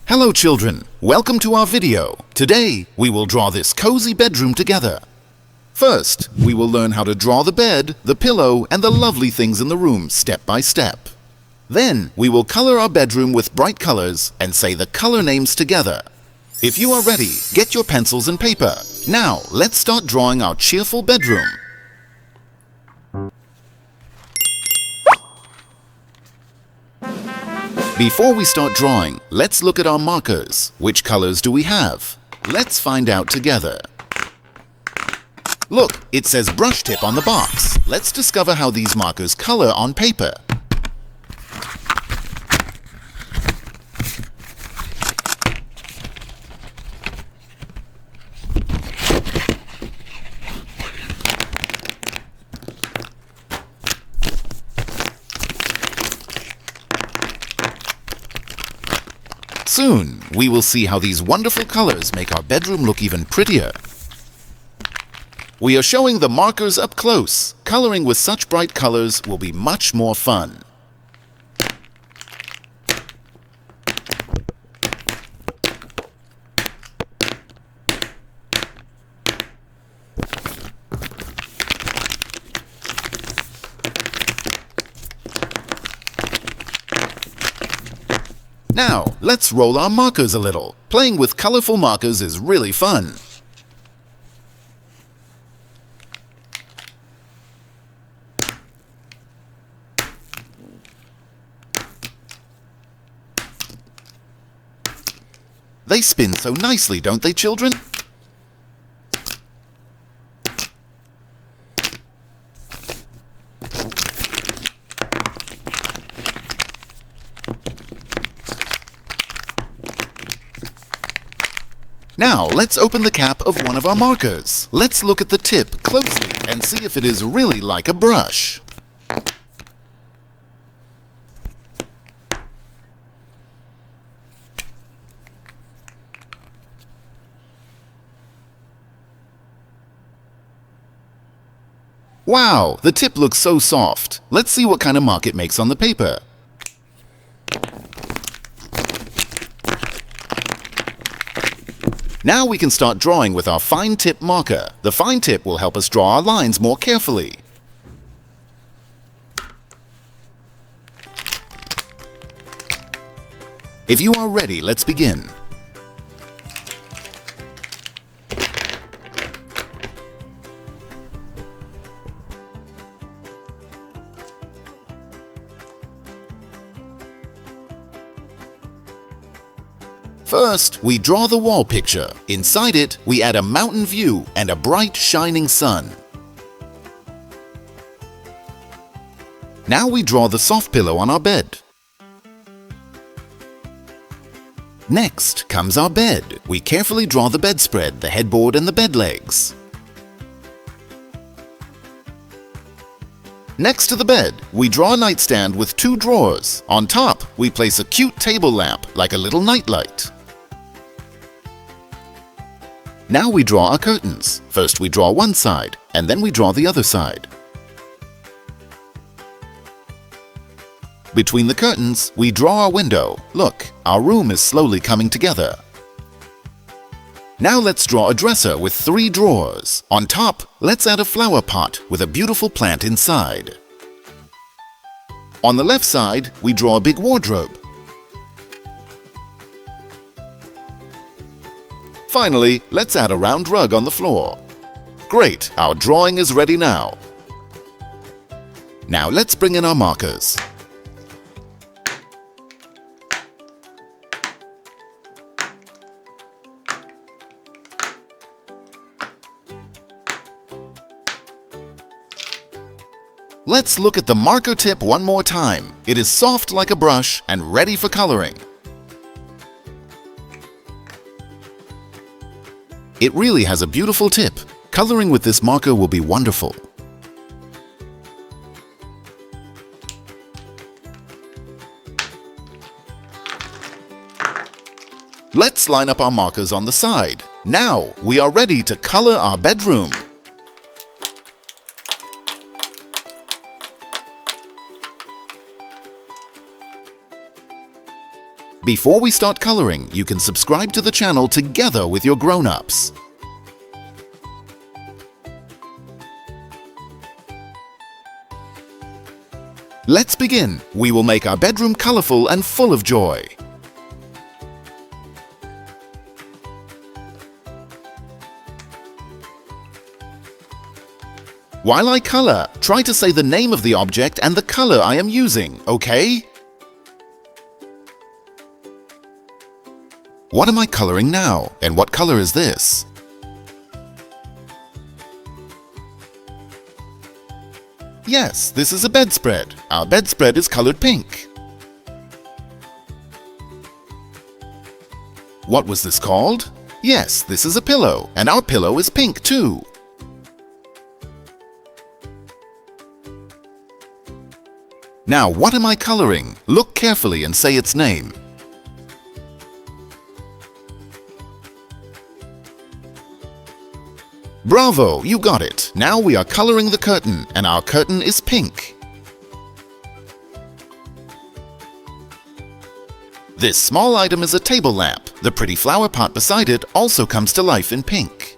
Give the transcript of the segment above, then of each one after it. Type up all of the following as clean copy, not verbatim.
Hello children, welcome to our video. Today, we will draw this cozy bedroom together. First, we will learn how to draw the bed, the pillow, and the lovely things in the room step by step. Then, we will color our bedroom with bright colors and say the color names together. If you are ready, get your pencils and paper. Now, let's start drawing our cheerful bedroom. Before we start drawing, let's look at our markers. Which colors do we have? Let's find out together. Look, it says brush tip on the box. Let's discover how these markers color on paper. Soon, we will see how these wonderful colors make our bedroom look even prettier. We are showing the markers up close. Coloring with such bright colors will be much more fun. Now, let's roll our markers a little. Playing with colorful markers is really fun. They spin so nicely, don't they, children? Now, let's open the cap of one of our markers. Let's look at the tip closely and see if it is really like a brush. Wow, the tip looks so soft. Let's see what kind of mark it makes on the paper. Now we can start drawing with our fine tip marker. The fine tip will help us draw our lines more carefully. If you are ready, let's begin. First, we draw the wall picture. Inside it, we add a mountain view and a bright, shining sun. Now we draw the soft pillow on our bed. Next comes our bed. We carefully draw the bedspread, the headboard, and the bed legs. Next to the bed, we draw a nightstand with 2 drawers. On top, we place a cute table lamp, like a little nightlight. Now we draw our curtains. First we draw one side, and then we draw the other side. Between the curtains, we draw our window. Look, our room is slowly coming together. Now let's draw a dresser with 3 drawers. On top, let's add a flower pot with a beautiful plant inside. On the left side, we draw a big wardrobe. Finally, let's add a round rug on the floor. Great, our drawing is ready now. Now let's bring in our markers. Let's look at the marker tip one more time. It is soft like a brush and ready for coloring. It really has a beautiful tip. Coloring with this marker will be wonderful. Let's line up our markers on the side. Now, we are ready to color our bedroom. Before we start coloring, you can subscribe to the channel together with your grown-ups. Let's begin. We will make our bedroom colorful and full of joy. While I color, try to say the name of the object and the color I am using, okay? What am I coloring now? And what color is this? Yes, this is a bedspread. Our bedspread is colored pink. What was this called? Yes, this is a pillow, and our pillow is pink too. Now, what am I coloring? Look carefully and say its name. Bravo, you got it. Now we are coloring the curtain, and our curtain is pink. This small item is a table lamp. The pretty flower pot beside it also comes to life in pink.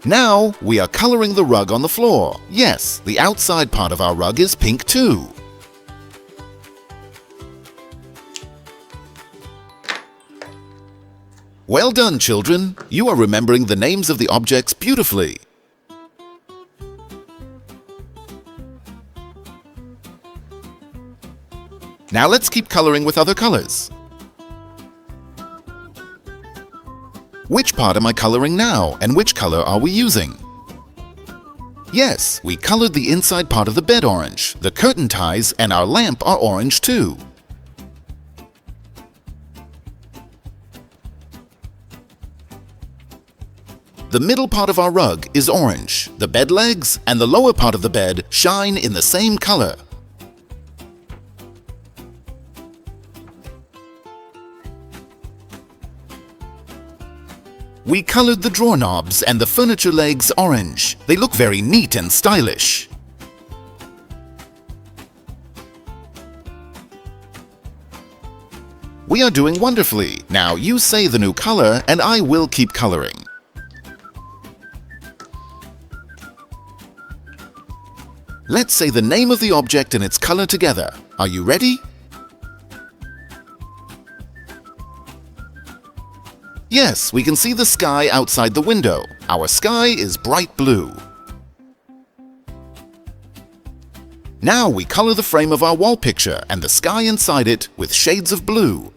Now we are coloring the rug on the floor. Yes, the outside part of our rug is pink too. Well done, children! You are remembering the names of the objects beautifully. Now let's keep coloring with other colors. Which part am I coloring now, and which color are we using? Yes, we colored the inside part of the bed orange. The curtain ties and our lamp are orange too. The middle part of our rug is orange. The bed legs and the lower part of the bed shine in the same color. We colored the drawer knobs and the furniture legs orange. They look very neat and stylish. We are doing wonderfully. Now you say the new color and I will keep coloring. Let's say the name of the object and its color together. Are you ready? Yes, we can see the sky outside the window. Our sky is bright blue. Now we color the frame of our wall picture and the sky inside it with shades of blue.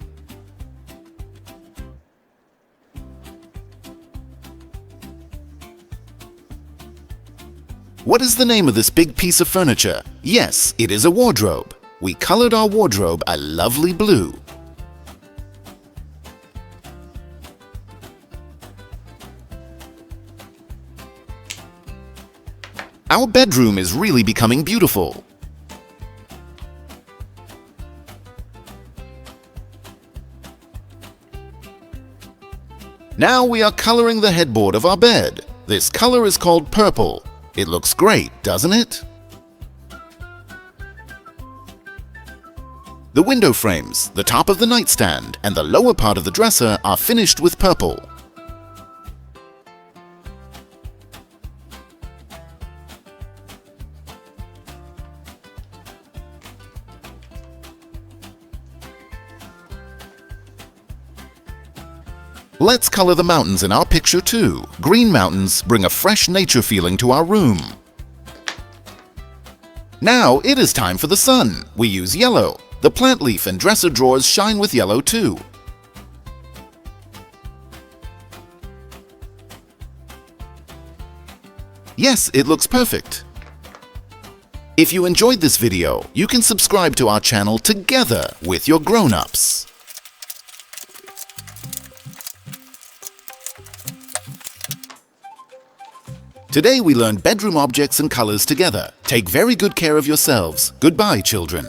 What is the name of this big piece of furniture? Yes, it is a wardrobe. We colored our wardrobe a lovely blue. Our bedroom is really becoming beautiful. Now we are coloring the headboard of our bed. This color is called purple. It looks great, doesn't it? The window frames, the top of the nightstand, and the lower part of the dresser are finished with purple. Let's color the mountains in our picture too. Green mountains bring a fresh nature feeling to our room. Now it is time for the sun. We use yellow. The plant leaf and dresser drawers shine with yellow too. Yes, it looks perfect. If you enjoyed this video, you can subscribe to our channel together with your grown-ups. Today we learned bedroom objects and colors together. Take very good care of yourselves. Goodbye, children.